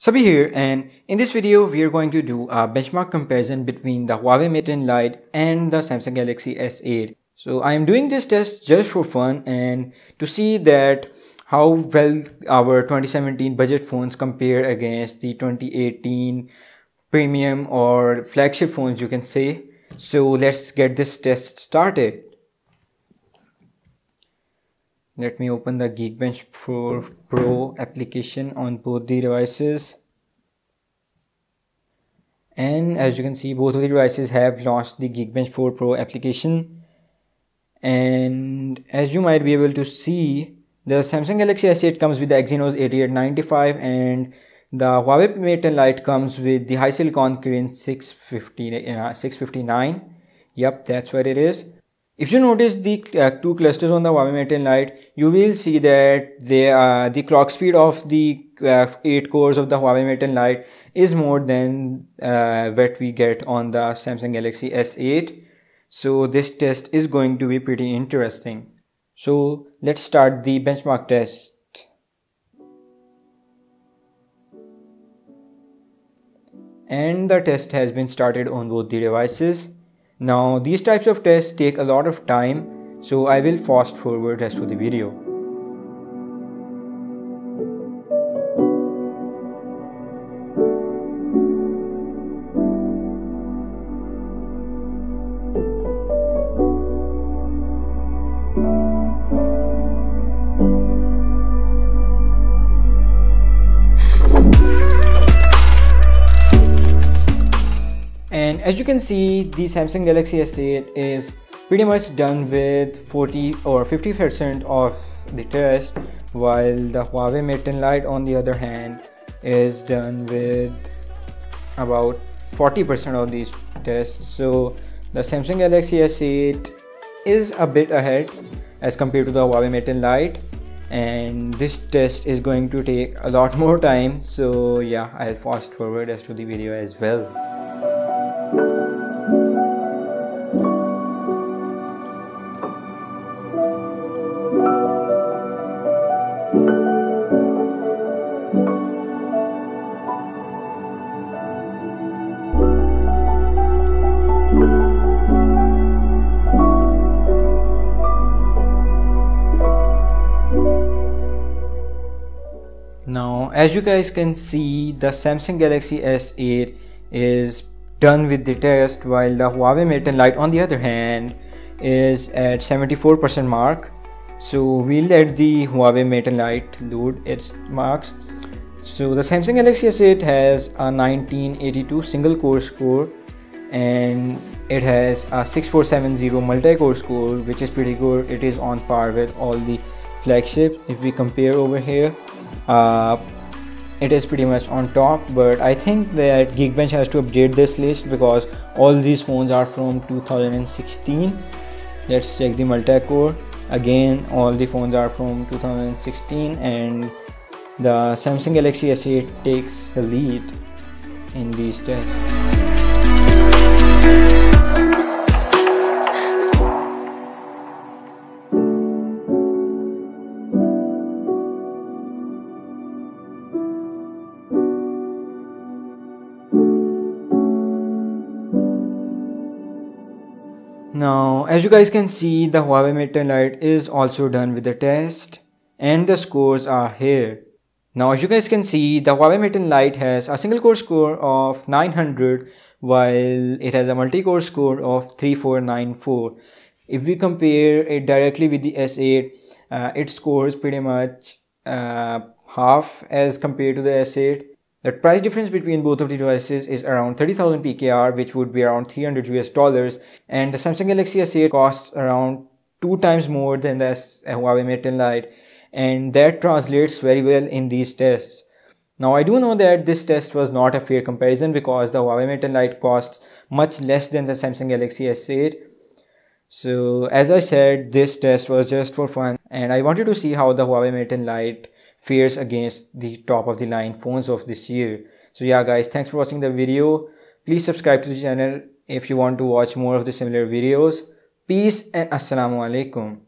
Sabeeh here, and in this video we are going to do a benchmark comparison between the Huawei Mate 10 Lite and the Samsung Galaxy S8. So I am doing this test just for fun and to see that how well our 2017 budget phones compare against the 2018 premium or flagship phones, you can say. So let's get this test started. Let me open the Geekbench Pro application on both the devices. And as you can see, both of the devices have launched the Geekbench 4 Pro application. And as you might be able to see, the Samsung Galaxy S8 comes with the Exynos 8895 and the Huawei Mate 10 Lite comes with the high silicon Kirin 659. Yep, that's what it is. If you notice the two clusters on the Huawei Mate 10 Lite, you will see that the clock speed of the 8 cores of the Huawei Mate 10 Lite is more than what we get on the Samsung Galaxy S8. So this test is going to be pretty interesting. So let's start the benchmark test. And the test has been started on both the devices. Now these types of tests take a lot of time, so I will fast forward rest of the video. And as you can see, the Samsung Galaxy S8 is pretty much done with 40 or 50% of the test, while the Huawei Mate 10 Lite on the other hand is done with about 40% of these tests. So the Samsung Galaxy S8 is a bit ahead as compared to the Huawei Mate 10 Lite, and this test is going to take a lot more time. So yeah, I'll fast forward as to the video as well. Now, as you guys can see, the Samsung Galaxy S8 is done with the test, while the Huawei Mate 10 Lite on the other hand is at 74% mark. So we'll let the Huawei Mate 10 Lite load its marks. So the Samsung Galaxy S8 has a 1982 single core score and it has a 6470 multi-core score, which is pretty good. It is on par with all the flagships. If we compare over here, it is pretty much on top, but I think that Geekbench has to update this list because all these phones are from 2016. Let's check the multi-core. Again, all the phones are from 2016 and the Samsung Galaxy S8 takes the lead in these tests. Now, as you guys can see, the Huawei Mate 10 Lite is also done with the test and the scores are here. Now, as you guys can see, the Huawei Mate 10 Lite has a single core score of 900 while it has a multi-core score of 3494. If we compare it directly with the S8, it scores pretty much half as compared to the S8. The price difference between both of the devices is around 30,000 PKR, which would be around $300 US, and the Samsung Galaxy S8 costs around 2 times more than the Huawei Mate 10 Lite, and that translates very well in these tests. Now I do know that this test was not a fair comparison because the Huawei Mate 10 Lite costs much less than the Samsung Galaxy S8. So as I said, this test was just for fun and I wanted to see how the Huawei Mate 10 Lite fares against the top of the line phones of this year. So yeah guys, thanks for watching the video. Please subscribe to the channel if you want to watch more of the similar videos. Peace and Assalamu Alaikum.